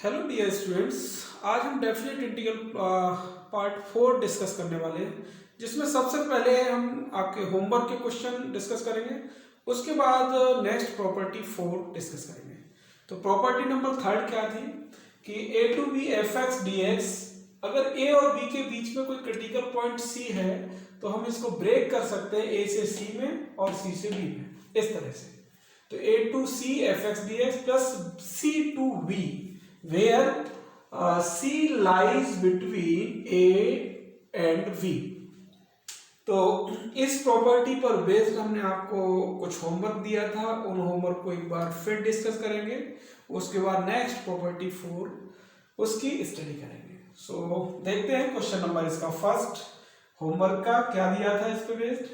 Hello dear students, आज हम definite integral part 4 discuss करने वाले हैं, जिसमें सबसे पहले हम आपके होमवर्क के क्वेश्चन डिस्कस करेंगे। उसके बाद नेक्स्ट प्रॉपर्टी 4 डिस्कस करेंगे। तो प्रॉपर्टी नंबर थर्ड क्या थी कि a to b f x d x, अगर ए और बी के बीच में कोई क्रिटिकल पॉइंट सी है तो हम इसको ब्रेक कर सकते हैं ए से सी में और सी से बी में, इस तरह से। तो a to c f x d x plus c to b where C lies between A and V। तो इस प्रॉपर्टी पर बेस्ड हमने आपको कुछ होमवर्क दिया था, उन होमवर्क को एक बार फिर डिस्कस करेंगे। उसके बाद नेक्स्ट प्रॉपर्टी 4 उसकी स्टडी करेंगे। सो देखते हैं क्वेश्चन नंबर इसका फर्स्ट होमवर्क का क्या दिया था इस पे बेस्ड।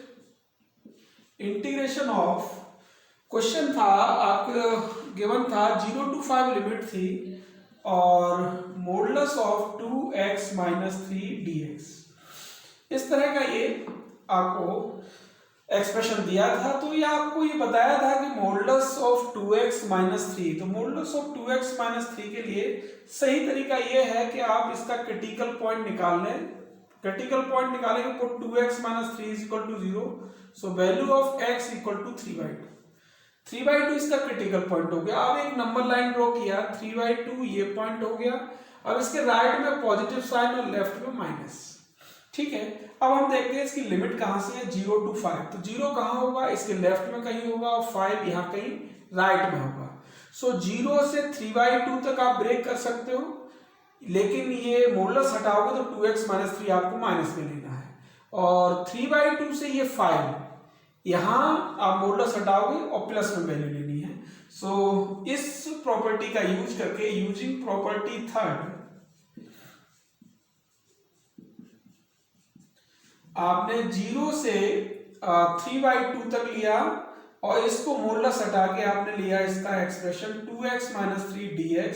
इंटीग्रेशन ऑफ, क्वेश्चन था आपको गिवन था 0 to 5 लिमिट थी और modulus of 2x minus 3 dx, इस तरह का ये आपको एक्सप्रेशन दिया था। तो ये आपको ये बताया था कि मॉडुलस ऑफ 2x माइनस 3, तो मॉडुलस ऑफ 2x माइनस 3 के लिए सही तरीका ये है कि आप इसका क्रिटिकल पॉइंट निकाल लें। क्रिटिकल पॉइंट निकालेंगे, put 2x minus 3 is equal to 0, so value of x equal to 3/2। 3/2 इसका क्रिटिकल पॉइंट हो गया। अब एक नंबर लाइन ड्रॉ किया, 3/2 ये पॉइंट हो गया। अब इसके राइट में पॉजिटिव साइन और लेफ्ट में माइनस, ठीक है। अब हम देखते हैं इसकी लिमिट कहां से है, 0 to 5। तो 0 कहां होगा, इसके लेफ्ट में कहीं होगा और 5 यहां कहीं राइट में होगा। सो 0 से 3/2 तक आप ब्रेक कर सकते हो, लेकिन ये मॉडुलस हटाओगे तो 2x माइनस 3 आपको माइनस में लेना है, और 3/2 से ये 5 यहां आप मॉडुलस हटाओगे और प्लस में वैल्यू लेनी है। सो इस प्रॉपर्टी का यूज करके, यूजिंग प्रॉपर्टी थर्ड, आपने 0 से 3/2 तक लिया और इसको मॉडुलस हटा के आपने लिया इसका एक्सप्रेशन 2x माइनस 3 dx,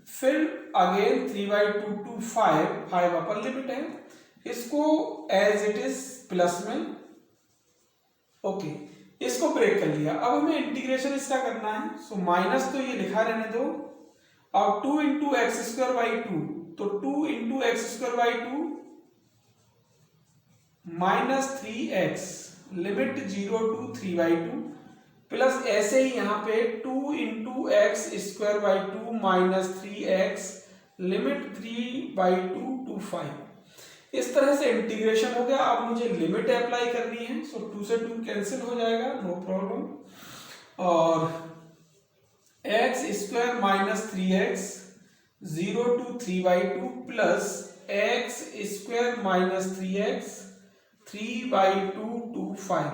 फिर अगेन 3/2 टू 5 अपर लिमिट है, इसको एज इट इज प्लस में, ओके इसको ब्रेक कर लिया। अब हमें इंटीग्रेशन इसका करना है। सो माइनस तो ये लिखा रहने दो, अब 2 इंटू एक्स स्क्वायर बाई 2, तो 2 into x square by 2 minus 3x, limit 0 to 3/2, plus ऐसे ही यहां पे 2 into x square by 2 minus 3x, limit 3/2 to 5। इस तरह से इंटीग्रेशन हो गया। अब मुझे लिमिट अप्लाई करनी है, सो 2 से 2 कैंसिल हो जाएगा, नो प्रॉब्लम, और x square minus 3x 0 to 3/2 plus x square minus 3x 3/2 to 5।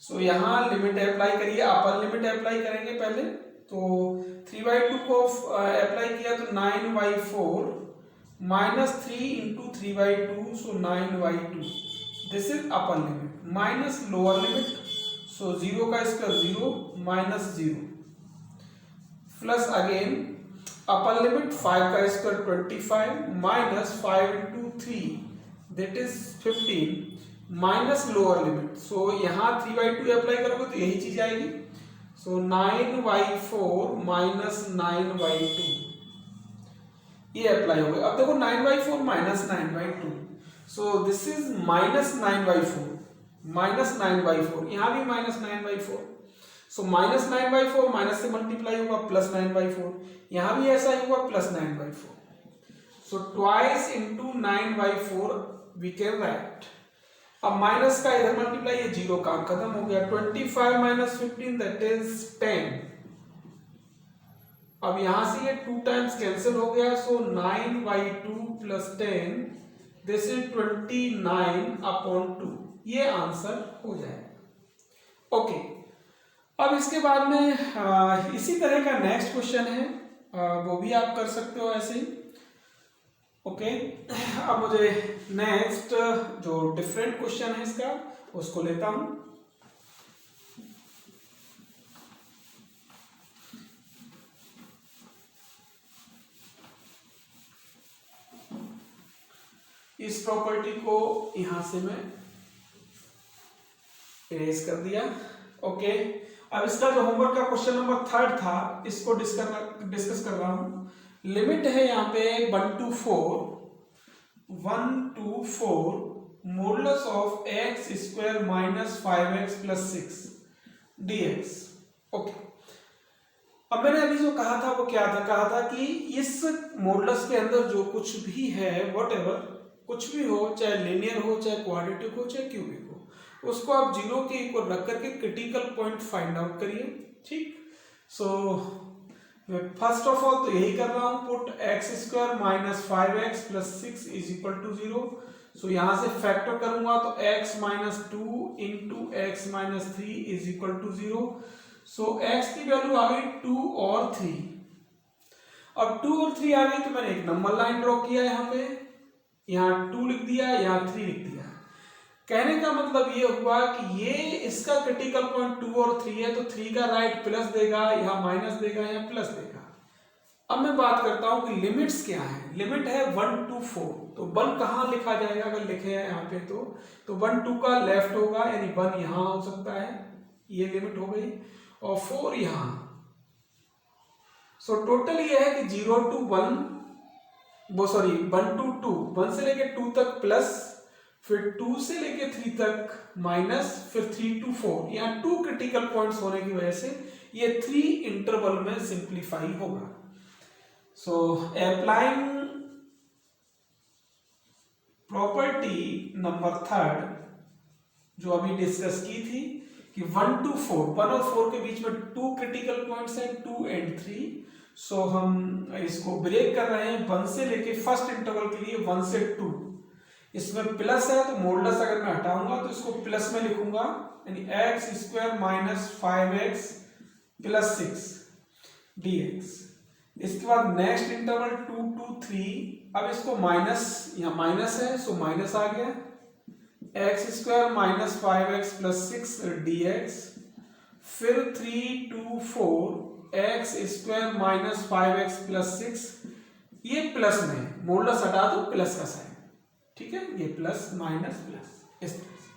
सो यहां लिमिट अप्लाई करिए, अपर लिमिट अप्लाई करेंगे पहले। तो 3/2 को अप्लाई किया तो 9/4 minus 3 into 3/2, so 9/2, this is upper limit, minus lower limit, so 0 का square 0 minus 0, plus again upper limit 5 का square 25 minus 5 into 3 that is 15, minus lower limit, so यहां 3/2 अप्लाई करोगे तो यही चीज आएगी। सो 9/4 माइनस 9/2 ये अप्लाई हो गया। अब देखो 9/4 minus 9/2, so this is minus 9/4, minus 9/4, यहां भी माइनस 9/4, सो माइनस 9/4 माइनस से मल्टीप्लाई होगा प्लस 9/4, यहां भी ऐसा ही हुआ plus 9/4, so twice into 9/4 we can write. अब माइनस का इधर मल्टीप्लाई, ये 0 काम खत्म हो गया, 25 माइनस 15 दैट इज 10। अब यहां से ये 2 टाइम्स कैंसिल हो गया, सो 9/2 प्लस 10 दिस इज 29/2, ये आंसर हो जाएगा। ओके, अब इसके बाद में इसी तरह का नेक्स्ट क्वेश्चन है, वो भी आप कर सकते हो ऐसे ही। ओके, अब मुझे नेक्स्ट जो डिफरेंट क्वेश्चन है इसका उसको लेता हूं। इस प्रॉपर्टी को यहां से मैं इरेज कर दिया। ओके, अब इसका जो होमवर्क का क्वेश्चन नंबर थर्ड था इसको डिस्कस कर रहा हूं। लिमिट है यहाँ पे 1 to 4 modulus of x square minus 5x plus 6 dx। Okay, अब मैंने अभी जो कहा था वो क्या था, कहा था कि इस मॉडुलस के अंदर जो कुछ भी है व्हाटएवर, कुछ भी हो, चाहे लिनियर हो, चाहे क्वाड्रेटिक हो, चाहे क्यूबिक हो, उसको आप जीरो के इक्वल रख करके क्रिटिकल पॉइंट फाइंड आउट करिए। ठीक, सो फर्स्ट ऑफ ऑल तो यही कर रहा हूं, put x square minus 5x plus 6 is equal to 0। So यहां से फैक्टर करूंगा तो x minus 2 into x minus 3 is equal to 0। So x की वैल्यू आ गई 2 और 3। अब 2 और 3 आ गई तो मैंने एक नंबर लाइन ड्रॉ किया यहाँ पे, यहाँ 2 लिख दिया, यहाँ 3 लिख दिया। कहने का मतलब ये हुआ कि ये इसका क्रिटिकल पॉइंट 2 और 3 है, तो 3 का राइट प्लस देगा, यहाँ माइनस देगा, यहाँ प्लस देगा। अब मैं बात करता हूं कि लिमिट्स क्या है। लिमिट है 1 to 4, तो 1 कहाँ लिखा जाएगा, अगर लिखे हैं यहाँ पे तो 1 2 का लेफ्ट होगा, यानी 1 यहाँ हो सकता है, ये लिमिट हो गई, और 4 यहां। सो टोटल ये है कि 0 to 1 1 to 2, 1 से लेके 2 तक प्लस, फिर 2 से लेके 3 तक माइनस, फिर 3 to 4। यहाँ 2 क्रिटिकल पॉइंट्स होने की वजह से ये 3 इंटरवल में सिंप्लीफाई होगा। सो अप्लाइंग प्रॉपर्टी नंबर 3 जो अभी डिस्कस की थी कि 1 to 4, 1 और 4 के बीच में 2 क्रिटिकल पॉइंट्स हैं, 2 and 3। सो हम इसको ब्रेक कर रहे हैं 1 से लेके फर्स्ट इंटरवल के लिए 1 से 2। इसमें प्लस है तो मॉडुलस अगर मैं हटाऊंगा तो इसको प्लस में लिखूंगा, यानी x square minus 5x plus 6 dx। इसके बाद नेक्स्ट इंटरवल 2 to 3, अब इसको माइनस, यहाँ माइनस है सो माइनस आ गया, x square minus 5x plus 6 dx। फिर 3 to 4 x square minus 5x plus 6, ये प्लस में मॉडुलस हटा दो, प्लस का साइन, ठीक है, ये प्लस माइनस प्लस इस तरह से।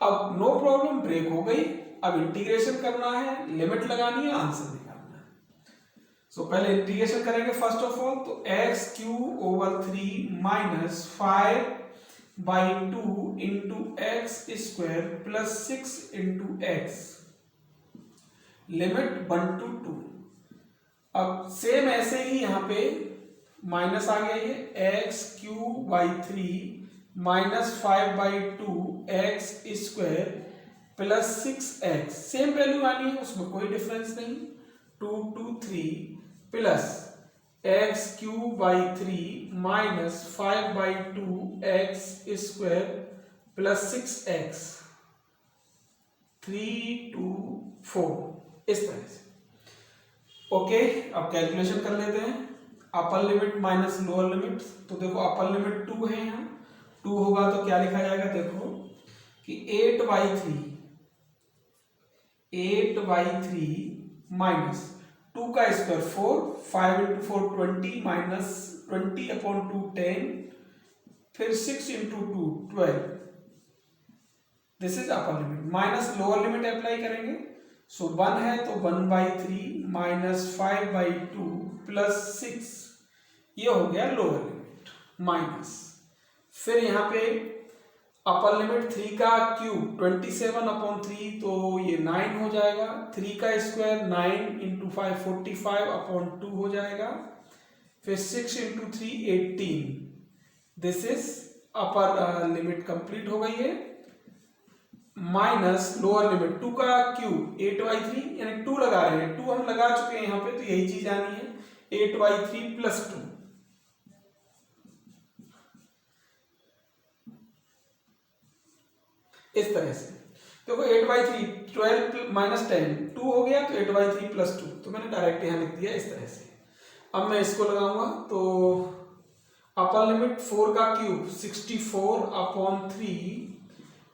अब नो प्रॉब्लम, ब्रेक हो गई। अब इंटीग्रेशन करना है, लिमिट लगानी है, आंसर निकालना है। सो पहले इंटीग्रेशन करेंगे फर्स्ट ऑफ ऑल, तो x cube over 3 minus 5/2 into x square plus 6 into x, limit 1 to 2। अब सेम ऐसे ही यहां पे माइनस आ गया, ये x cube by 3 minus 5/2 x square plus 6x, same value आनी है, उसमें कोई डिफरेंस नहीं। 2 to 3 plus x cube by 3 minus 5/2 x square plus 6x, 3 to 4 इस तरह से। ओके, अब कैलकुलेशन कर लेते हैं, अपर लिमिट माइनस लोअर लिमिट। तो देखो अपर लिमिट 2 है, यहाँ 2 होगा तो क्या लिखा जाएगा, देखो कि 8/3 माइनस 2 का स्क्वायर 4, 5 इंटू 4 20 माइनस 20/2 10, फिर 6 into 2 12। This is upper limit. Minus lower limit apply करेंगे, सो 1 है तो 1/3 माइनस 5/2 प्लस 6, ये हो गया लोअर लिमिट माइनस। फिर यहाँ पे अपर लिमिट 3 का क्यूब 27/3, तो ये 9 हो जाएगा। 3 का स्क्वायर 9 इंटू 5 45/2 हो जाएगा। फिर 6 into 3 18। This is upper limit complete हो गई है। माइनस लोअर लिमिट 2 का क्यूब 8/3, यानी 2 लगा रहे हैं, 2 हम लगा चुके हैं यहाँ पे, तो यही चीज आनी है, 8/3 प्लस 2। इस तरह से देखो 8/3 12 माइनस 10 2 हो गया, तो 8/3 प्लस 2, तो मैंने डायरेक्ट यहाँ लिख दिया इस तरह से। अब मैं इसको लगाऊंगा तो अपर लिमिट 4 का क्यूब 64/3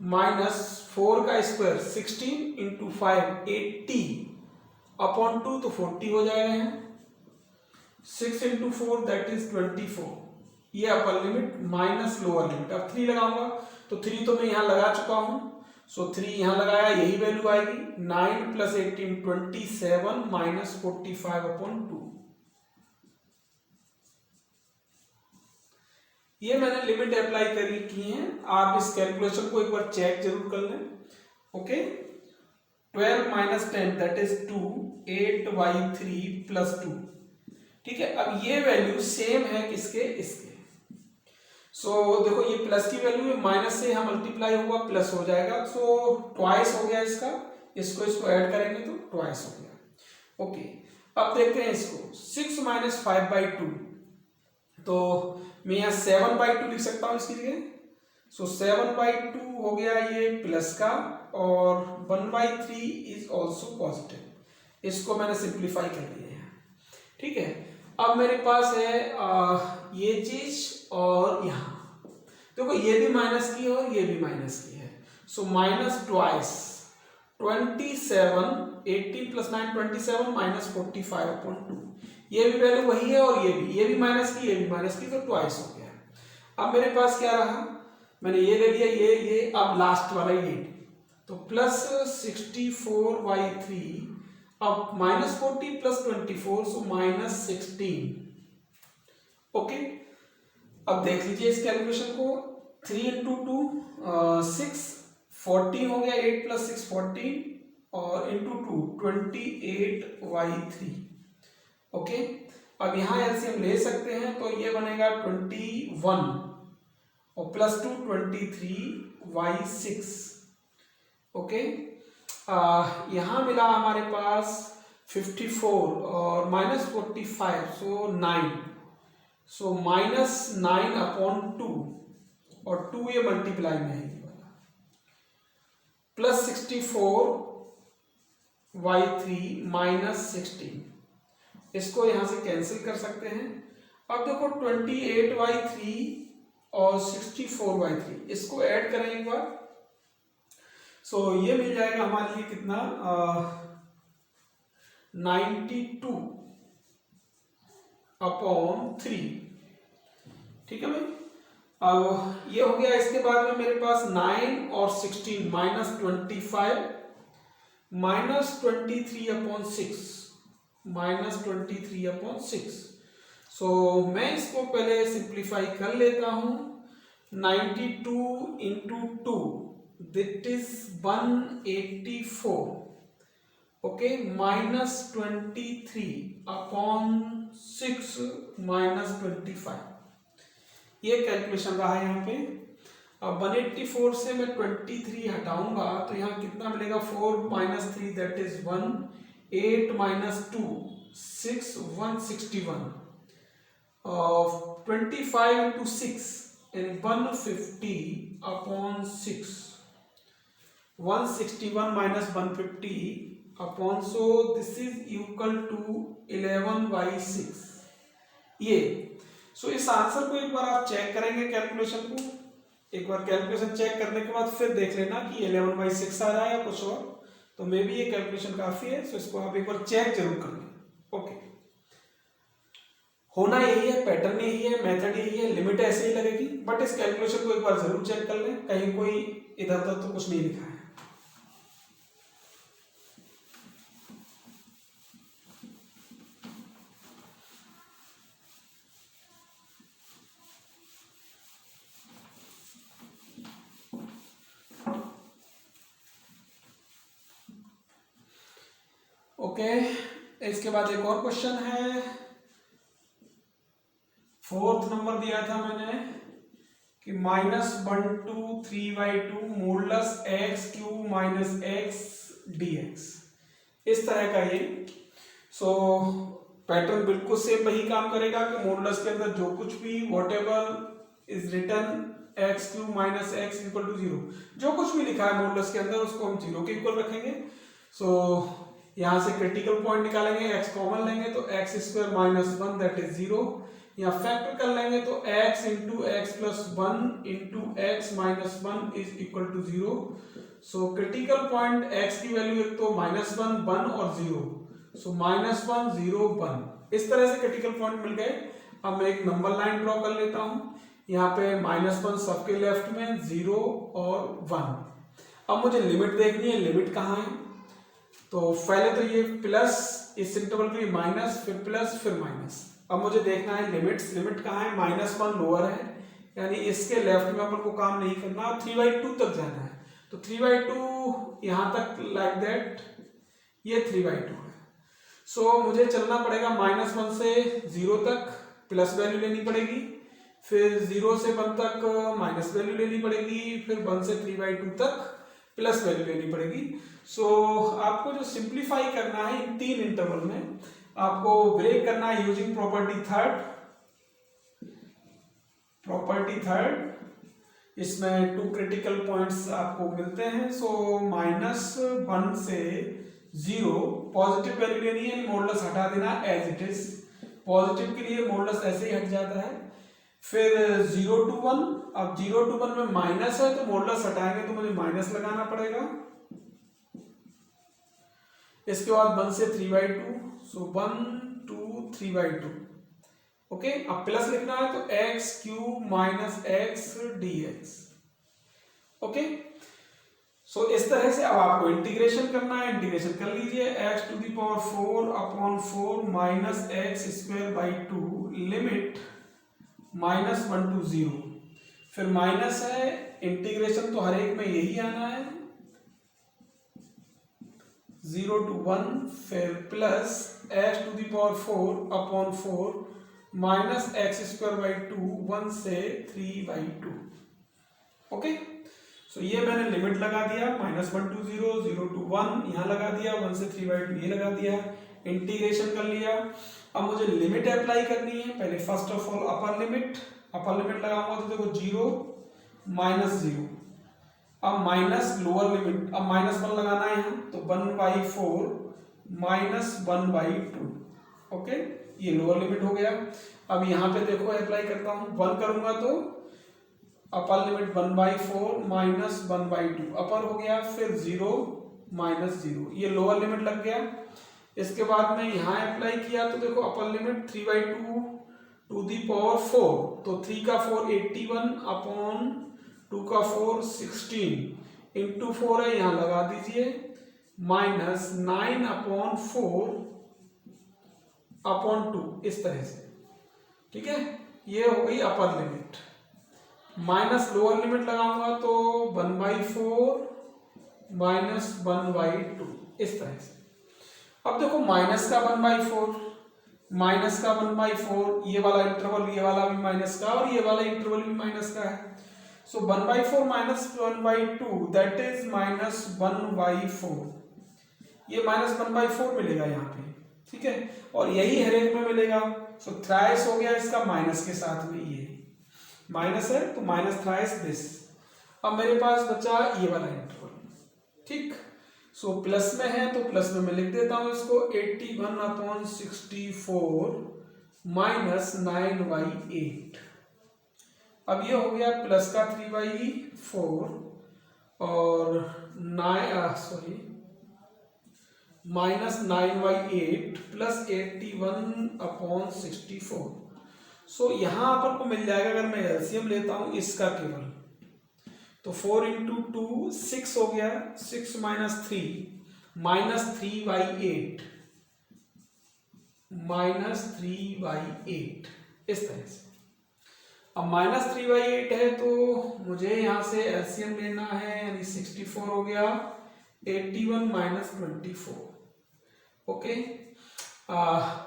माइनस 4 का स्क्वायर 16 इंटू 5 80/2, तो 40 हो जाएगा यहाँ। 6 इंटू 4 दैट इज 24, ये अपर लिमिट माइनस लोअर लिमिट। अब 3 लगाऊंगा तो 3 तो मैं यहां लगा चुका हूं, सो 3 यहां लगाया, यही वैल्यू आएगी। 9 प्लस 18 27 माइनस 45/2, ये मैंने लिमिट अप्लाई करी की है, आप इस कैलकुलेशन को एक बार चेक जरूर कर लें। Okay, 12 minus 10 that is 2, 8y3 plus 2। ठीक है, अब ये वैल्यू सेम है किसके, इसके। सो देखो ये प्लस की वैल्यू है, माइनस से यहाँ मल्टीप्लाई होगा प्लस हो जाएगा, सो ट्वाइस हो गया इसका, इसको ऐड करेंगे तो ट्वाइस हो गया। ओके, अब देखते हैं इसको, 6 माइनस 5/2, तो मैं यहाँ 7/2 लिख सकता हूँ इसकी जगह। सो 7/2 हो गया ये प्लस का, और 1/3 इज ऑल्सो पॉजिटिव। इसको मैंने सिंप्लीफाई कर लिया है। ठीक है, अब मेरे पास है ये चीज, और यहाँ देखो ये भी माइनस की है और ये भी माइनस की है। So minus twice 27, 18 plus 9 27 minus 45/2। ये भी वैल्यू वही है और ये भी माइनस की, ये भी माइनस की, तो ट्वाइस हो गया। अब मेरे पास क्या रहा, मैंने ये ले लिया, ये अब लास्ट वाला ये, तो प्लस 64y3, अब minus 40 plus 24, so minus 16। Okay, अब देख लीजिए इस कैलकुलेशन को, 3 इंटू 2 6, 14 हो गया, 8 प्लस 6 14, और इंटू 2 28y3। ओके, अब यहाँ एलसीएम ले सकते हैं, तो ये बनेगा 21 और प्लस 2 23y6। ओके, यहाँ मिला हमारे पास 54 और माइनस 45, सो 9, सो माइनस 9/2, और 2 ये मल्टीप्लाई में है ये वाला, प्लस 64y3 माइनस 16। इसको यहां से कैंसिल कर सकते हैं। अब देखो 28y3 और 64y3, इसको ऐड करें एक बार, सो ये मिल जाएगा हमारे लिए कितना, 92/3। ठीक है भाई, अब ये हो गया। इसके बाद में मेरे पास 9 और 16 माइनस 25 माइनस 23/6 माइनस 23/6। सो मैं इसको पहले सिंप्लीफाई कर लेता हूं। 92 into 2 that is 184। Okay, minus 23/6 minus 25, ये कैलकुलेशन रहा है यहाँ पे। अब 184 से मैं 23 हटाऊंगा तो यहाँ कितना मिलेगा, 4 minus 3 that is 1, 8 minus 2 6, 161, 25 into 6 and 150/6, 161 minus 150 so this is equal to 11/6। ये सो इस आंसर को एक बार आप चेक करेंगे कैलकुलेशन को, एक बार कैलकुलेशन चेक करने के बाद फिर देख लेना कि 11/6 आ रहा है या कुछ और, तो मे बी ये कैलकुलेशन काफी है। सो इसको आप एक बार चेक जरूर कर लें। ओके, होना यही है, पैटर्न यही है, मेथड यही है, लिमिट ऐसे ही लगेगी, बट इस कैलकुलेशन को एक बार जरूर चेक कर लें, कहीं कोई इधर उधर तो कुछ नहीं लिखा है। ओके, इसके बाद एक और क्वेश्चन है, 4th नंबर दिया था मैंने कि -1/3/2 modulus x³ minus x dx, इस तरह का ये। सो पैटर्न बिल्कुल सेम वही काम करेगा कि मोडुलस के अंदर जो कुछ भी whatever is written x³ minus x equal to 0, जो कुछ भी लिखा है मोडुलस के अंदर उसको हम 0 के इक्वल रखेंगे। सो यहां से क्रिटिकल पॉइंट निकालेंगे, x कॉमन लेंगे तो x² माइनस 1 दैट इज 0, या फैक्टर कर लेंगे तो x into x plus 1 into x minus 1 is equal to 0। So critical point x की वैल्यू एक तो -1 1 और 0, सो -1 0 1, इस तरह से क्रिटिकल पॉइंट मिल गए। अब मैं एक नंबर लाइन ड्रॉ कर लेता हूं, यहाँ पे -1 सबके लेफ्ट में, 0 और 1। अब मुझे लिमिट देखनी है, लिमिट कहाँ है, तो पहले तो ये प्लस, इस इंटरवल के लिए माइनस, फिर प्लस, फिर माइनस। अब मुझे देखना है लिमिट्स, लिमिट कहाँ है, -1 लोअर है, यानी इसके लेफ्ट में अपन को काम नहीं करना, 3/2 तक जाना है। तो 3/2 यहाँ तक लाइक दैट, ये 3/2 है। सो मुझे चलना पड़ेगा -1 से 0 तक, प्लस वैल्यू लेनी पड़ेगी, फिर 0 से 1 तक माइनस वैल्यू लेनी पड़ेगी, फिर 1 से 3/2 तक प्लस वैल्यू लेनी पड़ेगी। सो आपको जो सिंप्लीफाई करना है इन 3 इंटरवल में, आपको ब्रेक करना है यूजिंग प्रॉपर्टी थर्ड। इसमें 2 क्रिटिकल पॉइंट्स आपको मिलते हैं। सो -1 से 0 पॉजिटिव वैल्यू लेनी है, मॉडुलस हटा देना एज इट इज। पॉजिटिव के लिए मॉडुलस ऐसे ही हट जाता है। फिर 0 to 1, अब 0 to 1 में माइनस है तो मॉडुलस हटाएंगे तो मुझे माइनस लगाना पड़ेगा। इसके बाद 1 से 3/2, सो 1 2 3/2। ओके, अब प्लस लिखना है तो x³ - x dx। ओके, सो इस तरह से अब आपको इंटीग्रेशन करना है, इंटीग्रेशन कर लीजिए। x⁴ -x²/2 लिमिट -1 to 0, फिर माइनस है, इंटीग्रेशन तो हर एक में यही आना है, 0 to 1, फिर प्लस x⁴/4 -x²/2 1 से 3/2। ओके, सो ये मैंने लिमिट लगा दिया, -1 to 0, 0 to 1 यहाँ लगा दिया, 1 से 3/2 ये लगा दिया, इंटीग्रेशन कर लिया। अब मुझे लिमिट अप्लाई करनी है। पहले first of all upper limit लगाऊंगा तो देखो 0 -0, अब माइनस लोअर लिमिट, अब -1 लगाना है यहाँ तो 1/4 -1/2। ओके, ये लोअर लिमिट हो गया। अब यहाँ पे देखो अप्लाई करता हूँ, 1 करूंगा तो अपर लिमिट 1/4 -1/2 अपर हो गया, फिर 0 -0 ये लोअर लिमिट लग गया। इसके बाद में यहाँ अप्लाई किया तो देखो upper limit 3/2 to the power 4, तो 3 का 4 81 अपॉन 2 का 4 16 इंटू 4 है, यहाँ लगा दीजिए, -9/4 अपॉन 2 इस तरह से। ठीक है, ये हो गई अपर लिमिट। माइनस लोअर लिमिट लगाऊंगा तो 1/4 -1/2 इस तरह से। अब देखो माइनस का 1/4, माइनस का 1/4, ये वाला इंटरवल, ये वाला भी माइनस का और ये वाला इंटरवल भी माइनस का है। सो 1/4 -1/2 दैट इज -1/4, ये -1/4 मिलेगा यहाँ पे। ठीक है, और यही हर एक में मिलेगा। सो थ्राइस हो गया इसका माइनस के साथ में, ये माइनस है तो माइनस थ्राइस दिस। अब मेरे पास बचा ये वाला इंटरवल। ठीक, सो प्लस में है तो प्लस में मैं लिख देता हूं इसको, 81/64 -9/8। अब ये हो गया प्लस का 3/4 और -9/8 प्लस 81/64। सो यहां अपन को मिल जाएगा, अगर मैं एलसीएम लेता हूं इसका केवल, तो 4 × 2 6 हो गया, 6 - 3 -3/8 -3/8 इस तरह से। अब -3/8 है तो मुझे यहां से एलसीएम लेना है, यानी 64 हो गया, 81 - 24। ओके,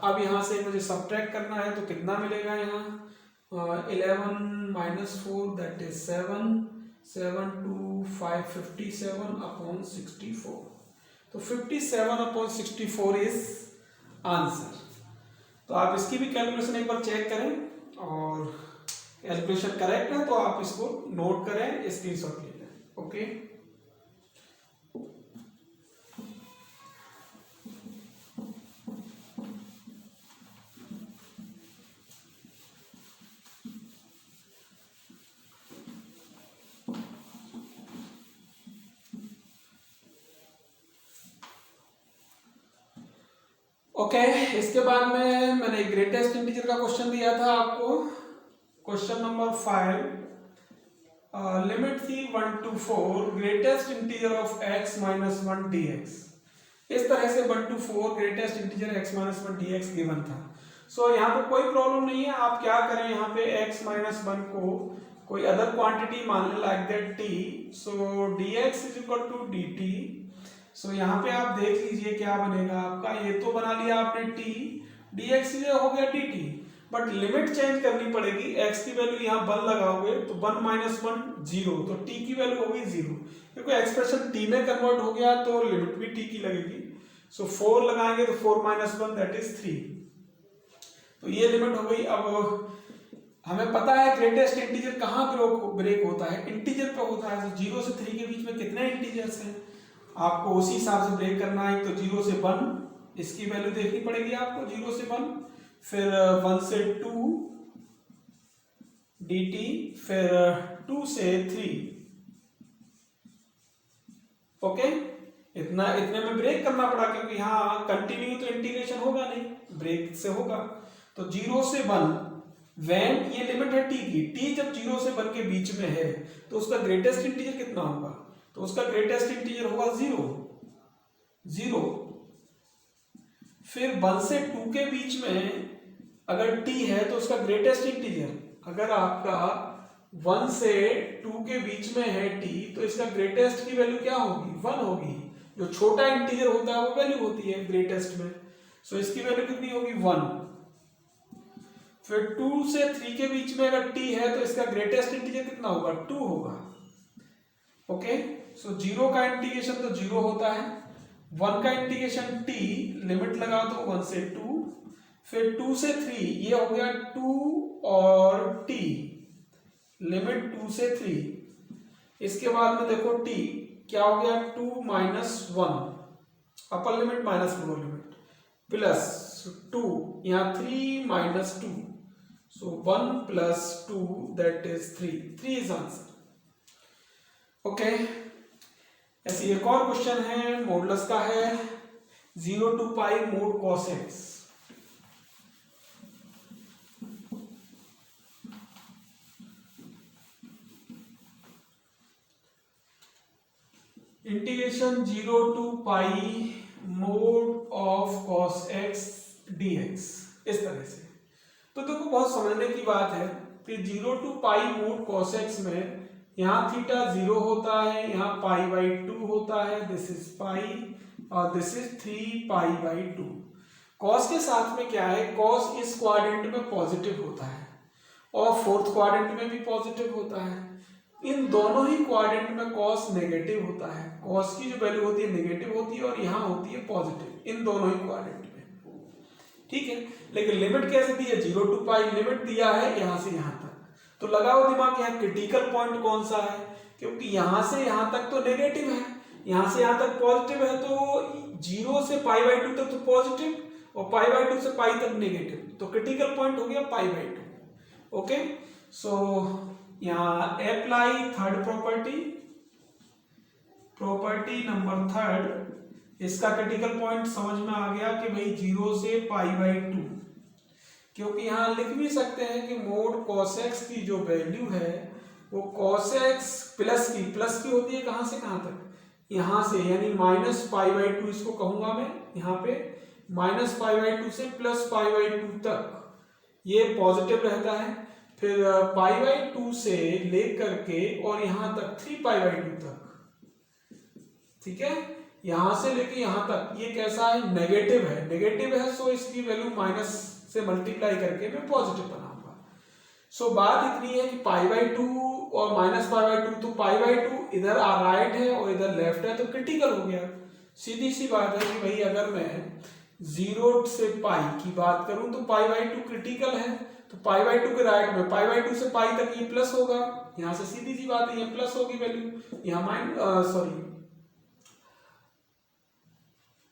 अब यहां से मुझे सब्ट्रैक्ट करना है तो कितना मिलेगा यहाँ, 11 - 4 दैट इज 7 7 2 5 57/64, तो 57/64 इज आंसर। तो आप इसकी भी कैलकुलेशन एक बार चेक करें, और कैलकुलेशन करेक्ट है तो आप इसको नोट करें, स्क्रीनशॉट ले लें। ओके, ओके, इसके बाद में मैंने ग्रेटेस्ट इंटीजर का क्वेश्चन दिया था आपको, क्वेश्चन नंबर 5, लिमिट थी 1 to 4 greatest integer of x - 1 dx। इस तरह से 1 to 4 greatest integer x - 1 dx given था। सो यहाँ पे कोई प्रॉब्लम नहीं है, आप क्या करें, यहाँ पे x - 1 को कोई अदर क्वांटिटी मान ले like that T, so dx is equal to dt। So यहाँ पे आप देख लीजिए क्या बनेगा आपका, ये तो बना लिया आपने t, dx ये हो गया dt, बट लिमिट चेंज करनी पड़ेगी। x की वैल्यू यहाँ 1 लगाओगे तो 1 माइनस 1 0, तो t की वैल्यू होगी 0, क्योंकि एक्सप्रेशन t में कन्वर्ट हो गया तो लिमिट भी t की लगेगी। सो 4 लगाएंगे तो 4 माइनस 1 दैट इज 3, तो ये लिमिट हो गई। अब हमें पता है ग्रेटेस्ट इंटीजर कहाँ ब्रेक होता है, इंटीजर पे होता है। तो 0 से 3 के बीच में कितने इंटीजर्स हैं आपको उसी हिसाब से ब्रेक करना है। तो 0 से 1 इसकी वैल्यू देखनी पड़ेगी आपको, 0 से 1, फिर 1 से 2 dt, फिर 2 से 3। ओके, इतने में ब्रेक करना पड़ा, क्योंकि यहाँ कंटिन्यू तो इंटीग्रेशन होगा नहीं, ब्रेक से होगा। तो 0 से 1 वैन, ये लिमिट है t की, t जब 0 से 1 के बीच में है तो उसका ग्रेटेस्ट इंटीजर कितना होगा, तो उसका ग्रेटेस्ट इंटीजर होगा 0। फिर 1 से 2 के बीच में अगर t है तो उसका ग्रेटेस्ट इंटीजर, अगर आपका 1 से 2 के बीच में है t, तो इसका ग्रेटेस्ट की वैल्यू क्या होगी, 1 होगी। जो छोटा इंटीजर होता है वो वैल्यू होती है ग्रेटेस्ट में, सो इसकी वैल्यू कितनी होगी, 1। फिर 2 से 3 के बीच में अगर t है तो इसका ग्रेटेस्ट इंटीजर कितना होगा, 2 होगा। ओके, सो 0 का इंटीग्रेशन तो 0 होता है, 1 का इंटीग्रेशन t, लिमिट लगा दो 1 से 2, फिर 2 से 3 ये हो गया 2 और t, लिमिट 2 से 3। इसके बाद में देखो t क्या हो गया, 2 माइनस 1, अपर limit minus lower limit, plus 2, यहाँ 3 minus 2, so 1 plus 2 that is 3 is answer। Okay, ऐसे एक और क्वेश्चन है मॉडुलस का है, 0 to pi mod cos x। Integration 0 to pi mod of cos x dx, इस तरह से। तो देखो बहुत समझने की बात है कि 0 to pi mod cos x में यहाँ थीटा 0 होता है, यहाँ पाई बाई 2 होता है, दिस इज पाई और this is 3 pi by 2। Cos के साथ में क्या है, कॉस इस क्वाड्रेंट में पॉजिटिव होता है और फोर्थ क्वाड्रेंट में भी पॉजिटिव होता है। इन दोनों ही क्वाड्रेंट में कॉस नेगेटिव होता है, कॉस की जो वैल्यू होती है नेगेटिव होती है और यहाँ होती है पॉजिटिव, इन दोनों ही क्वाड्रेंट में। ठीक है, लेकिन लिमिट कैसे दी है, 0 to पाई लिमिट दिया है यहाँ से यहाँ तक। तो लगाओ दिमाग, यहाँ क्रिटिकल पॉइंट कौन सा है, क्योंकि यहाँ से यहाँ तक तो नेगेटिव है, यहाँ से यहाँ तक पॉजिटिव है, तो 0 से पाई बाई 2 तक तो पॉजिटिव और पाई बाई 2 से पाई तक नेगेटिव, तो क्रिटिकल पॉइंट हो गया पाई बाई 2। ओके, सो यहाँ apply third property number third, इसका क्रिटिकल पॉइंट समझ में आ गया कि भाई 0 से पाई बाई 2, क्योंकि यहाँ लिख भी सकते हैं कि मोड cos x की जो वैल्यू है वो cos x प्लस की होती है, कहाँ से कहाँ तक, यहाँ से, यानी माइनस पाई बाई 2 इसको कहूंगा मैं, यहाँ पे माइनस पाई बाई 2 से प्लस पाई बाई 2 तक ये पॉजिटिव रहता है। फिर पाई बाई 2 से लेकर के और यहाँ तक 3 पाई बाई 2 तक, ठीक है, यहां से लेके यहां तक ये कैसा है, नेगेटिव है, सो इसकी वैल्यू माइनस से मल्टीप्लाई करके मैं पॉजिटिव बनाऊंगा। सो बात इतनी है कि पाई बाई 2 और माइनस पाई बाई 2, तो पाई बाई 2 इधर राइट है और इधर लेफ्ट है, तो क्रिटिकल हो गया। सीधी सी बात है कि भाई अगर मैं 0 से पाई की बात करूं तो पाई बाई 2 क्रिटिकल है, तो पाई बाई 2 के राइट में पाई बाई 2 से पाई तक ये प्लस होगा, यहां से सीधी सी बात है ये प्लस होगी वैल्यू, यहाँ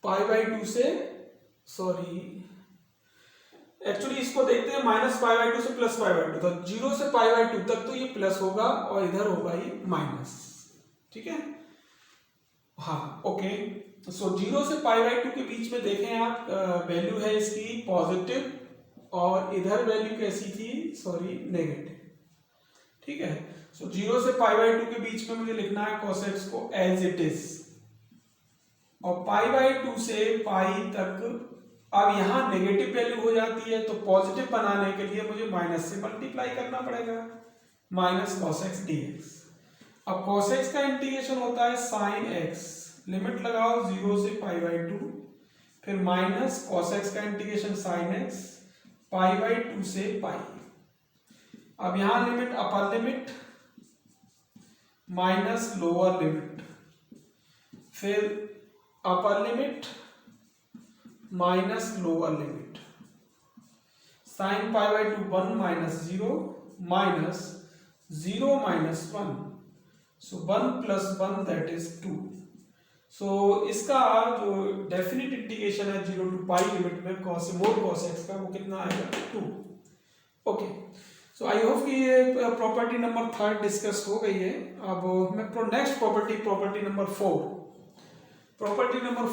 पाई बाई 2 से एक्चुअली इसको देखते हैं माइनस पाई बाई 2 से प्लस पाई बाई 2, तो 0 से पाई बाई 2 तक तो ये प्लस होगा और इधर होगा ये माइनस। ठीक है, हाँ ओके। सो 0 से पाई बाई 2 के बीच में देखें आप, वैल्यू है इसकी पॉजिटिव और इधर वैल्यू कैसी थी, नेगेटिव। ठीक है, सो 0 से पाई बाई 2 के बीच में मुझे लिखना है cos x को एज इट इज, और पाई बाई 2 से पाई तक अब यहां नेगेटिव वैल्यू हो जाती है, तो पॉजिटिव बनाने के लिए मुझे माइनस से मल्टीप्लाई करना पड़ेगा। Minus cos x d x. अब cos x का इंटीग्रेशन होता है sin x, लिमिट लगाओ 0 से पाई बाई 2, फिर माइनस cos x का integration sin x pi by 2 से पाई। अब यहां limit upper limit minus lower limit, फिर upper limit minus lower limit, sine pi by 2 1 minus 0 minus 0 minus 1, so 1 plus 1 that is 2। So इसका जो definite integration है 0 to pi limit में cos mod cos x का, वो कितना आएगा 2। Okay, so I hope कि ये प्रॉपर्टी नंबर 3 डिस्कस हो गई है। अब मैं नेक्स्ट प्रॉपर्टी नंबर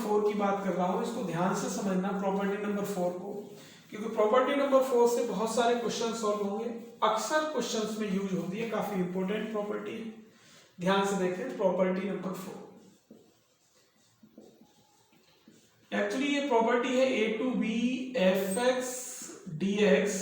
4 की बात कर रहा हूँ। इसको ध्यान से समझना प्रॉपर्टी नंबर 4 को, क्योंकि प्रॉपर्टी नंबर 4 से बहुत सारे क्वेश्चन सॉल्व होंगे, अक्सर क्वेश्चंस में यूज होती है, काफी इंपॉर्टेंट प्रॉपर्टी है। ध्यान से देखें प्रॉपर्टी नंबर 4। एक्चुअली ये प्रॉपर्टी है a to b f x d x.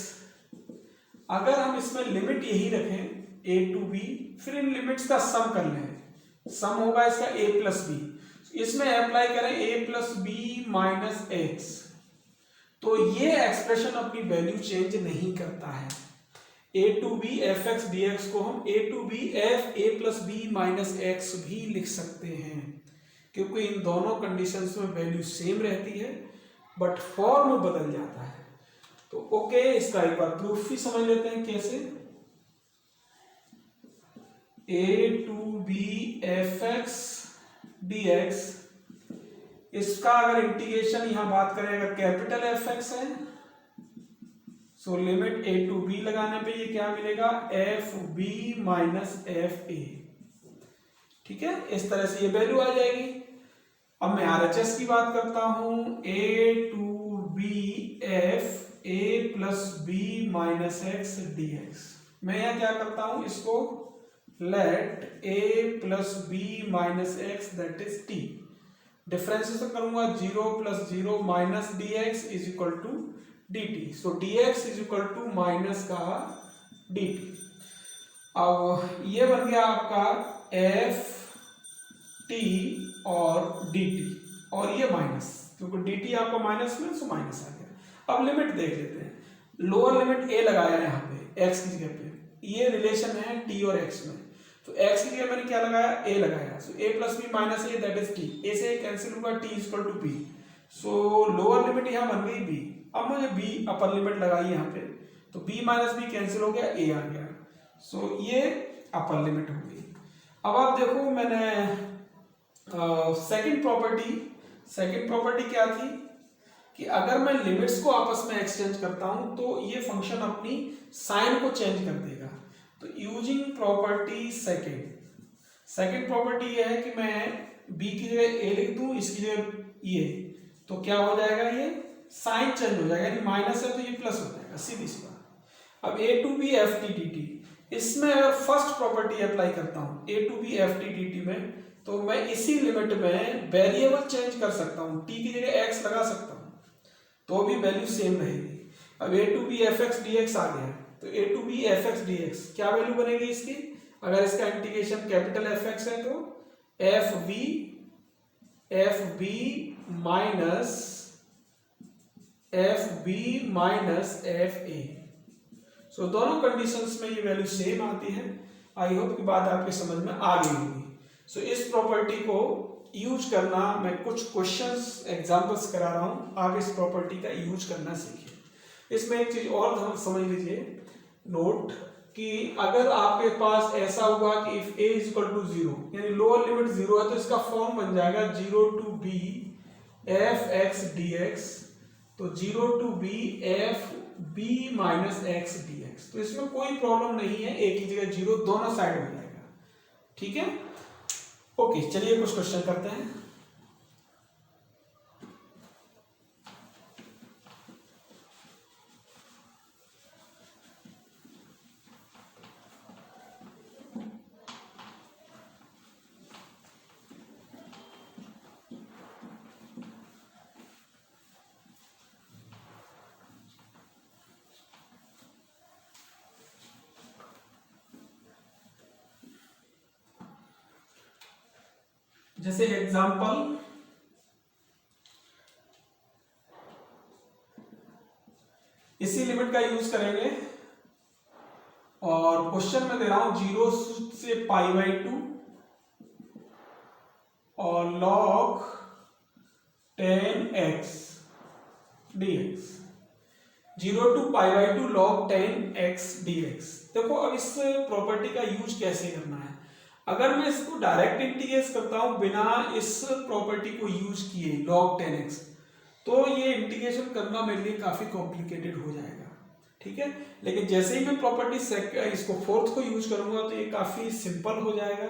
अगर हम इसमें लिमिट यही रखें a टू बी, फिर इन लिमिट्स का सम कर लें, सम होगा इसका a प्लस बी, इसमें अप्लाई करें a plus b minus x, तो ये एक्सप्रेशन अपनी वैल्यू चेंज नहीं करता है। a to b f x d x को हम a to b f a plus b minus x भी लिख सकते हैं, क्योंकि इन दोनों कंडीशंस में वैल्यू सेम रहती है बट फॉर्म बदल जाता है। तो ओके, इसका एक बार प्रूफ भी समझ लेते हैं कैसे। a to b f x d x, इसका अगर इंटीग्रेशन यहां बात करें, अगर कैपिटल एफ एक्स है, so limit a to b लगाने पे ये क्या मिलेगा, f b minus f a. ठीक है, इस तरह से ये वैल्यू आ जाएगी। अब मैं RHS की बात करता हूं, a to b f a plus b minus x d x. मैं यहां क्या करता हूं, इसको let a plus b minus x that is t, differentiation करूंगा 0 plus 0 minus d x is equal to d t. So d x is equal to minus का d t. अब ये बन गया आपका एफ टी और डी टी, और ये माइनस, क्योंकि डी टी आपका माइनस में, सो माइनस आ गया। अब लिमिट देख लेते हैं, लोअर लिमिट ए लगाया यहाँ पे एक्स की जगह पे, ये रिलेशन है टी और एक्स में, तो x की जगह मैंने क्या लगाया, a लगाया, so a plus b minus a that is t, a से कैंसिल होगा, t is equal to b, so lower limit यहाँ बन गई b। अब मुझे b अपर लिमिट लगाई यहाँ पे, तो b माइनस बी कैंसिल हो गया, a आ गया, सो ये अपर लिमिट हो गई। अब आप देखो, मैंने सेकंड प्रॉपर्टी क्या थी कि अगर मैं लिमिट्स को आपस में एक्सचेंज करता हूं तो ये फंक्शन अपनी साइन को चेंज कर देगा। तो यूजिंग प्रॉपर्टी सेकंड प्रॉपर्टी ये है कि मैं b की जगह a लिख दूं, इसकी जगह ये, तो क्या हो जाएगा, ये साइन चेंज हो जाएगा, यानी माइनस है तो ये प्लस हो जाएगा, सीधी सी बात। अब a to b f t d t, इसमें अगर फर्स्ट प्रॉपर्टी अप्लाई करता हूं a to b f t d t में, तो मैं इसी लिमिट में वेरिएबल चेंज कर सकता हूं, t की जगह x लगा सकता हूं तो भी वैल्यू सेम रहेगी। अब a to b f x d x आ गया, तो a to b f x d x क्या वैल्यू बनेगी इसकी, अगर इसका इंटीग्रेशन कैपिटल एफ एक्स है तो f b minus f a. So दोनों कंडीशंस में ये वैल्यू सेम आती है। आई होप की बात आपके समझ में आ गई होगी। सो इस प्रॉपर्टी को यूज करना, मैं कुछ क्वेश्चंस एग्जांपल्स करा रहा हूं, आप इस प्रॉपर्टी का यूज करना सीखिए। इसमें एक चीज और समझ लीजिए, नोट कि अगर आपके पास ऐसा हुआ कि if a is equal to 0, यानी लोअर लिमिट 0 है, तो इसका फॉर्म बन जाएगा 0 to b f x d x, तो 0 to b f b minus x d x. तो इसमें कोई प्रॉब्लम नहीं है, a की जगह 0 दोनों साइड हो जाएगा। ठीक है, ओके, चलिए कुछ क्वेश्चन करते हैं। जैसे एग्जांपल इसी लिमिट का यूज करेंगे और क्वेश्चन में दे रहा हूं 0 से π/2 और log 10x dx, 0 to π/2 log 10x dx। देखो अब इस प्रॉपर्टी का यूज कैसे करना है। अगर मैं इसको डायरेक्ट इंटीग्रेट करता हूं बिना इस प्रॉपर्टी को यूज किए log 10x, तो ये इंटीग्रेशन करना मेरे लिए काफी कॉम्प्लिकेटेड हो जाएगा, ठीक है। लेकिन जैसे ही मैं प्रॉपर्टी इसको फोर्थ को यूज करूंगा तो ये काफी सिंपल हो जाएगा।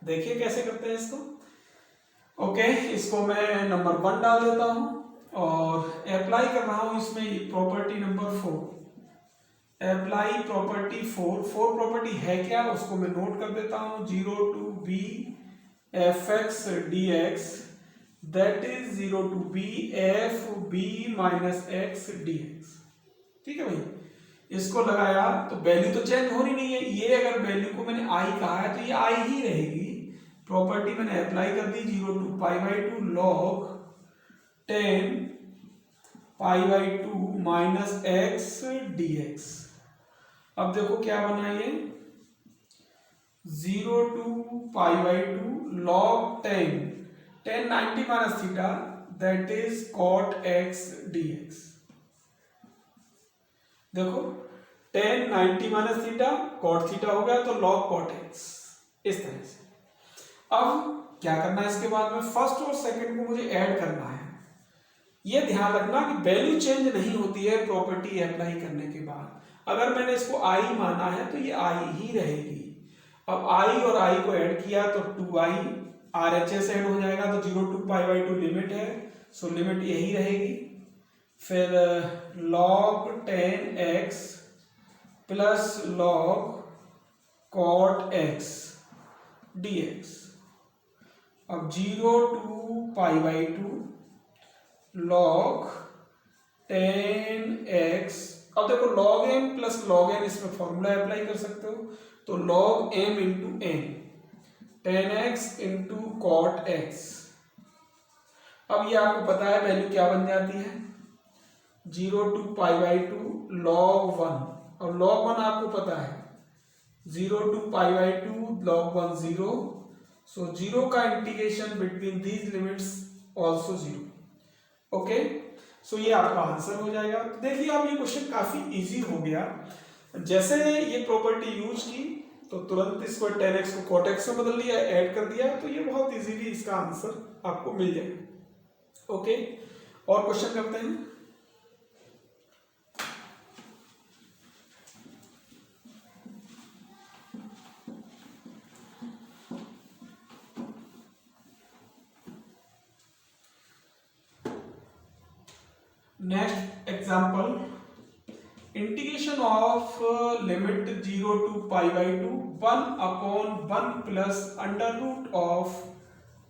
देखिए कैसे करते हैं इसको। ओके, इसको मैं नंबर 1 डाल देता हूं और अप्लाई कर रहा हूं इसमें property number 4। Apply property 4 property है क्या उसको मैं नोट कर देता हूं। 0 to b fx dx that is 0 to b f b minus x dx। ठीक है भाई, इसको लगाया तो वैल्यू तो चेंज हो रही नहीं है। ये अगर वैल्यू को मैंने i कहा है तो ये i ही रहेगी। प्रॉपर्टी मैंने अप्लाई कर दी 0 to π/2 log 10 π/2 minus x dx। अब देखो क्या बना ये 0 to π/2 log 10 90 minus theta that is cot x dx। देखो 10 90 minus theta cot theta हो गया तो log cot x, इस तरह से। अब क्या करना है इसके बाद में फर्स्ट और सेकंड को मुझे ऐड करना है। ये ध्यान रखना कि वैल्यू चेंज नहीं होती है प्रॉपर्टी अप्लाई करने के बाद। अगर मैंने इसको i माना है तो ये i ही रहेगी। अब i और i को ऐड किया तो 2i RHS ऐड हो जाएगा तो 0 to π/2 लिमिट है, सो लिमिट यही रहेगी। फिर log 10x plus log cot x dx। अब 0 to π/2 log 10x, अब देखो log m plus log n इसमें फॉर्मूला अप्लाई कर सकते हो तो log m into n 10x into cot x। अब ये आपको पता है वैल्यू क्या बन जाती है 0 to π/2 log 1, और log 1 आपको पता है 0 to π/2 log 1 0, so 0 का integration between these limits also 0। Okay, so ये आपका आंसर हो जाएगा। तो देखिए आप ये क्वेश्चन काफी इजी हो गया। जैसे ये प्रॉपर्टी यूज की तो तुरंत इसको 10x को cot x में बदल दिया, ऐड कर दिया, तो ये बहुत इजीली इसका आंसर आपको मिल जाएगा। ओके, और क्वेश्चन करते हैं। Next example, integration of limit 0 to π/2 1 upon 1 plus under root of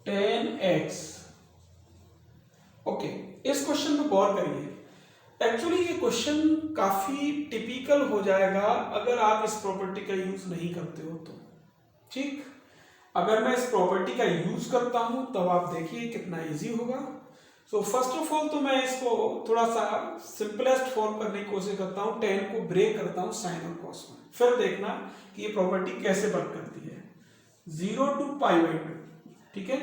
10x। Okay, इस क्वेश्चन पे गौर करिए। एक्चुअली ये क्वेश्चन काफी टिपिकल हो जाएगा अगर आप इस प्रॉपर्टी का यूज नहीं करते हो तो। ठीक, अगर मैं इस प्रॉपर्टी का यूज करता हूं तब आप देखिए कितना इजी होगा। सो फर्स्ट ऑफ ऑल तो मैं इसको थोड़ा सा सिंपलेस्ट फॉर्म करने की कोशिश करता हूँ, 10 को ब्रेक करता हूँ साइन और कॉस में, फिर देखना कि ये प्रॉपर्टी कैसे वर्क करती है। 0 to π/2, ठीक है।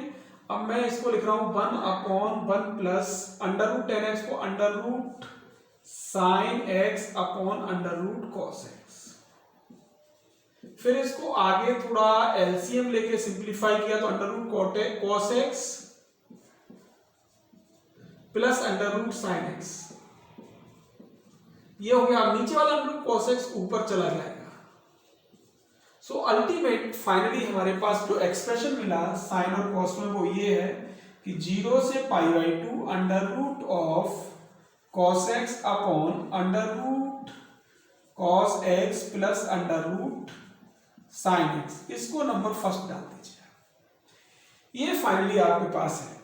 अब मैं इसको लिख रहा हूँ 1 upon 1 plus under root 10x को under root sine x upon under root cos x। फिर इसको आगे थोड़ा एलसीएम लेके सिंप्लीफाई किया तो under root cos x plus under root sine x, ये हो गया। अब नीचे वाला अंडर रूट कॉस एक्स ऊपर चला जाएगा। सो अल्टीमेट फाइनली हमारे पास जो एक्सप्रेशन मिला साइन और कॉस में वो ये है कि 0 से π/2 under root of cos x upon under root cos x plus under root sine x. इसको नंबर फर्स्ट डाल दीजिए, ये फाइनली आपके पास है।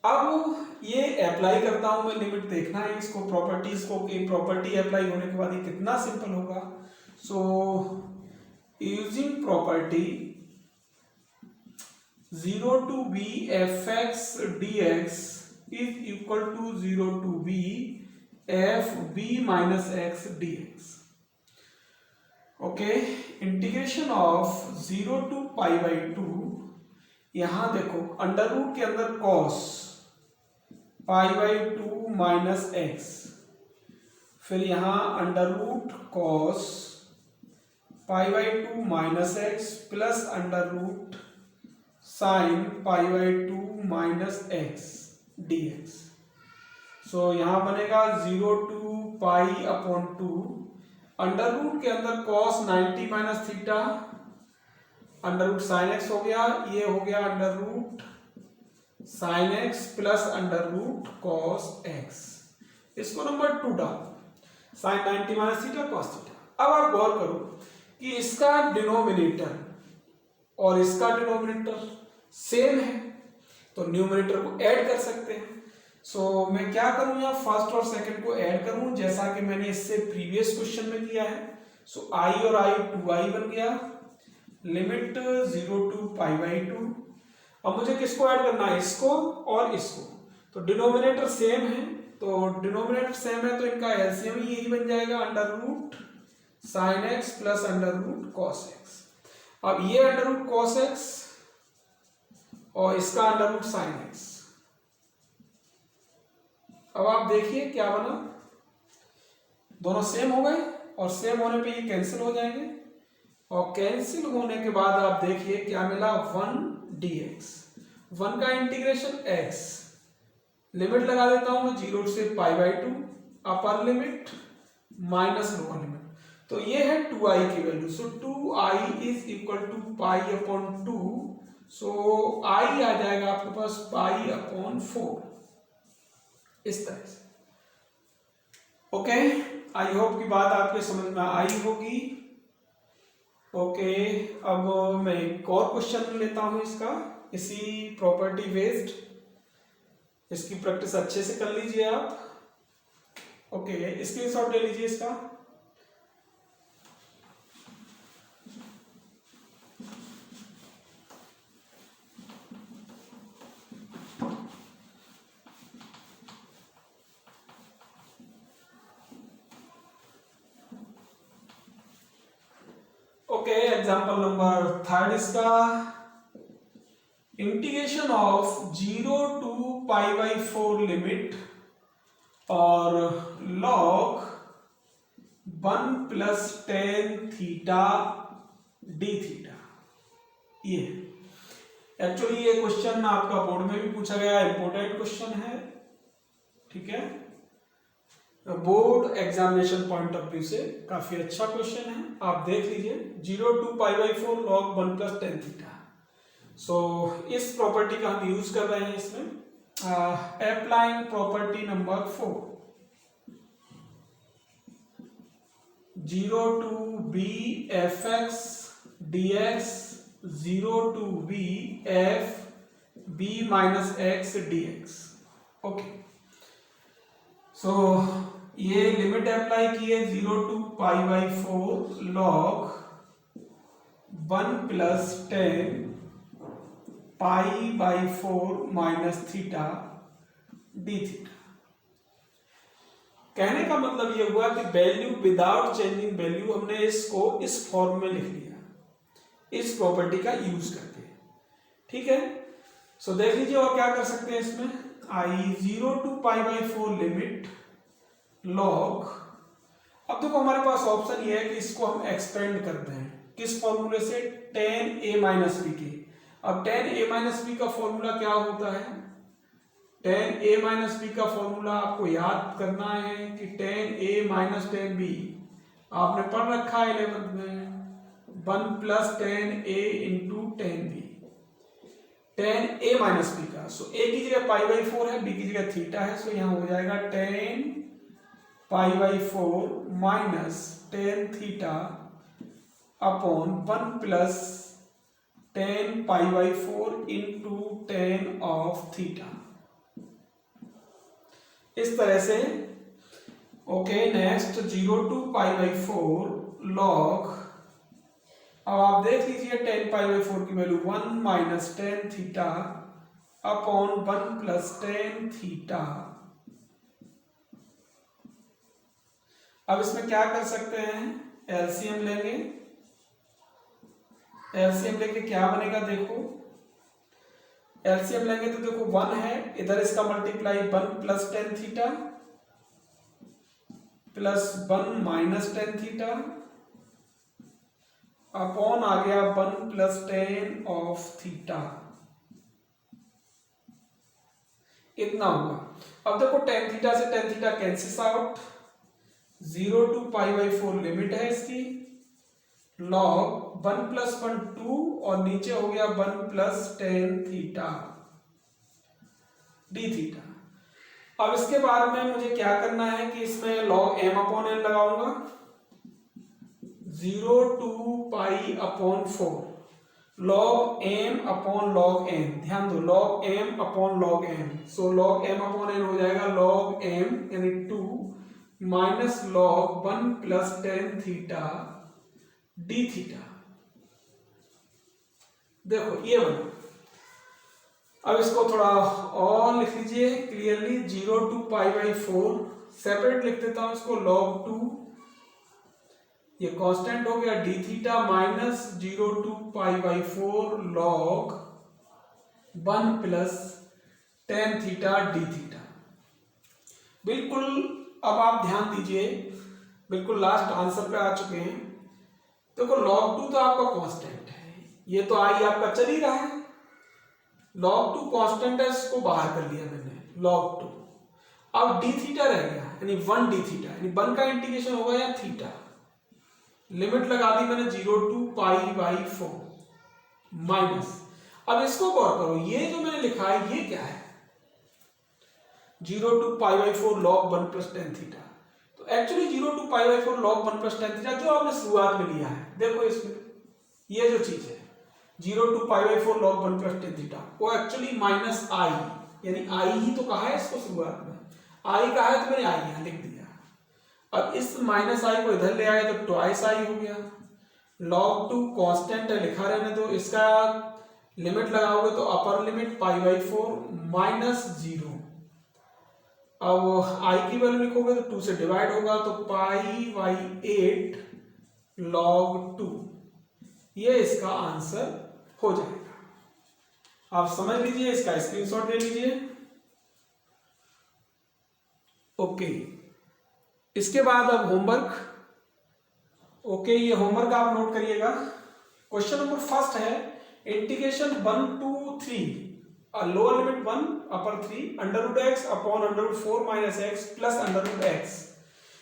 अब ये अप्लाई करता हूं मैं, लिमिट देखना है इसको, प्रॉपर्टीज को, प्रॉपर्टी अप्लाई होने के बाद ये कितना सिंपल होगा। So using property 0 to b fx dx is equal to 0 to b f b minus x dx. Okay, integration of 0 to pi by 2, यहां देखो अंडर रूट के अंदर cos pi by 2 minus x, फिर यहां under root cos pi by 2 minus x plus under root sine pi by 2 minus x dx. So यहां बनेगा 0 to pi upon 2, under root के अंदर cos 90 minus theta, under root sine x हो गया, ये हो गया under root sine x plus under root cos x. इसको नंबर 2 डाल, sine 90 minus theta cos theta. अब आप गौर करो कि इसका डिनोमिनेटर और इसका डिनोमिनेटर सेम है, तो न्यूमरेटर को ऐड कर सकते हैं. सो मैं क्या करूं, यहाँ फर्स्ट और सेकंड को ऐड करूं जैसा कि मैंने इससे प्रीवियस क्वेश्चन में किया है. सो आई और आई 2i बन गया, लिमिट 0 टू पाई बाई 2. अब मुझे किसको ऐड करना है, इसको और इसको. तो डिनोमिनेटर सेम है, तो डिनोमिनेटर सेम है तो इनका एलसीएम ही यही बन जाएगा, under root sine x plus under root cos x. अब ये अंडर रूट कॉस एक्स और इसका अंडर रूट साइन एक्स. अब आप देखिए क्या बना, दोनों सेम हो गए और सेम होने पे ये कैंसिल हो जाएंगे, और कैंसिल होने के बाद आप देखिए क्या मिला, 1 dx. 1 का इंटीग्रेशन x, लिमिट लगा देता हूं मैं 0 से pi by 2, upper limit minus lower limit. तो ये है 2i की value. So 2i is equal to pi upon 2. सो i आ जाएगा आपके पास पाई अपॉन 4, इस तरह से. ओके, आई होप की बात आपके समझ में आई होगी. ओके, अब मैं एक और क्वेश्चन लेता हूं इसका, इसी प्रॉपर्टी बेस्ड. इसकी प्रैक्टिस अच्छे से कर लीजिए आप. ओके, स्क्रीनशॉट ले लीजिए इसका. ओके, एग्जाम्पल नंबर 3 इसका, integration of 0 to pi by 4 limit और log 1 plus ten theta d theta. ये एक्चुअली ये क्वेश्चन आपका बोर्ड में भी पूछा गया, इंपॉर्टेंट क्वेश्चन है. ठीक है, board examination point of view से काफी अच्छा क्वेश्चन है. आप देख लीजिए, 0 to pi by 4 log 1 plus ten theta. So इस प्रॉपर्टी का हम यूज कर रहे हैं इसमें. Applying property number 4, 0 to b f x d x 0 to b f b minus x d x. Okay, so ये लिमिट अप्लाई की है 0 to pi by 4 log 1 plus ten pi by 4 minus theta d theta. कहने का मतलब ये हुआ कि value without changing value हमने इसको इस फॉर्म में लिख लिया इस प्रॉपर्टी का यूज करके. ठीक है, सो देख लीजिए और क्या कर सकते हैं इसमें. I 0 to pi by 4 limit log, अब देखो हमारे पास ऑप्शन ये है कि इसको हम एक्सपेंड करते हैं किस फॉर्मूले से, tan a माइनस बी के. अब tan a माइनस बी का फॉर्मूला क्या होता है, tan a माइनस बी का फॉर्मूला आपको याद करना है कि tan a माइनस tan b आपने पढ़ रखा है 11th में, 1 plus tan a into tan b. tan a minus b का, सो a की जगह पाई बाई 4 है, b की जगह थीटा है, सो यहां हो जाएगा tan pi by 4 minus tan theta upon 1 plus tan pi by 4 into tan of theta. इस तरह से. Okay, next 0 to pi by 4 log अब आप देख लीजिए tan पाई बाई 4 की value 1 minus ten theta upon 1 plus tan theta. अब इसमें क्या कर सकते हैं, एलसीएम लेंगे। एलसीएम लेके क्या बनेगा, देखो एलसीएम लेंगे तो देखो 1 है, इधर इसका multiply 1 plus ten theta plus 1 minus ten theta upon आ गया 1 प्लस टेन ऑफ थीटा, इतना हुआ। अब देखो टेन थीटा से tan theta cancel out, 0 to pi by 4 limit है इसकी, लॉग 1 प्लस 1 2 और नीचे हो गया 1 plus ten theta d theta. अब इसके बाद में मुझे क्या करना है कि इसमें लॉग m अपॉन n लगाऊंगा, 0 to pi upon 4 log m upon log n, ध्यान दो log m upon log n, so log m upon n हो जाएगा लॉग m यानी 2 minus log 1 plus ten theta d theta. देखो ये बना। अब इसको थोड़ा और लिख लीजिए clearly, 0 to pi by 4 separate लिख देता हूं इसको, log 2 ये कांस्टेंट हो गया d theta minus 0 to pi by 4 log 1 plus ten theta d theta. बिल्कुल अब आप ध्यान दीजिए, बिल्कुल लास्ट आंसर पे आ चुके हैं। देखो log 2 तो आपका कांस्टेंट है, ये तो आई आपका चल ही रहा है, log 2 कांस्टेंट है, इसको बाहर कर लिया मैंने log 2। अब डी थीटा रह गया यानी 1 डी थीटा, यानी 1 का इंटीग्रेशन होगा या थीटा, लिमिट लगा दी मैंने 0 टू पाई बाई 4 माइनस। अब इसको गौर करो, ये जो मैंने लिखा है ये क्या है, 0 to pi by 4 log 1 plus ten theta. तो actually 0 to pi by 4 log 1 plus ten theta जो आपने शुरुआत में लिया है, देखो इसमें ये जो चीज है 0 to pi by 4 log 1 plus ten theta, वो एक्चुअली माइनस आई, यानी आई ही तो कहा है इसको शुरुआत में, आई कहा है तो मैंने आई यहां लिख दिया। अब इस माइनस आई को इधर ले आए तो ट्वाइस आई हो गया, log 2 कांस्टेंट है लिखा रहने दो, इसका लिमिट लगाओगे तो upper limit pi by 4 minus 0। अब आई की वैल्यू लिखोगे तो 2 से डिवाइड होगा तो पाई बाई 8 log 2, ये इसका आंसर हो जाएगा। आप समझ लीजिए, इसका स्क्रीनशॉट ले लीजिए। ओके, इसके बाद अब होमवर्क। ओके, ये होमवर्क आप नोट करिएगा। क्वेश्चन नंबर फर्स्ट है integration 1 to 3 lower limit 1 upper 3 under root x upon under root 4 minus x plus under root x.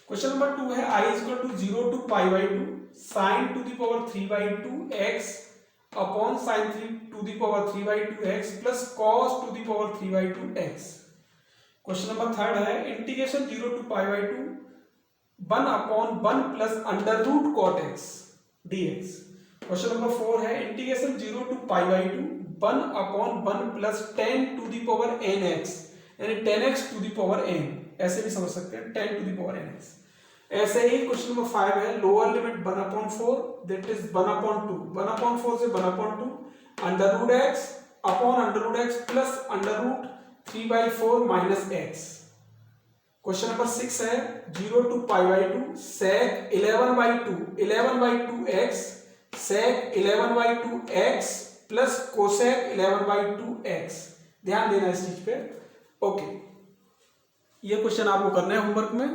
Question number 2 है I equal to 0 to pi by 2 sine to the power 3 by 2 x upon sine 3 to the power 3 by 2 x plus cos to the power 3 by 2 x. Question number third है integration 0 to pi by 2 1 upon 1 plus under root cot x dx। Question number 4 है integration 0 to pi by 2 1 upon 1 plus 10 to the power nx, यानी 10x to the power n, ऐसे भी समझ सकते हैं 10 to the power nx। ऐसे ही question number 5 है lower limit 1 upon 4 that is 1 upon 2, 1 upon 4 से 1 upon 2 under root x upon under root x plus under root 3 by 4 minus x। Question number 6 है 0 to pi by 2 sec 11 by 2 11 by 2 x sec 11 by 2 x plus cosec 11 by 2 x। ध्यान देना इस चीज पे। Okay, ये question आपको करना है होमवर्क में।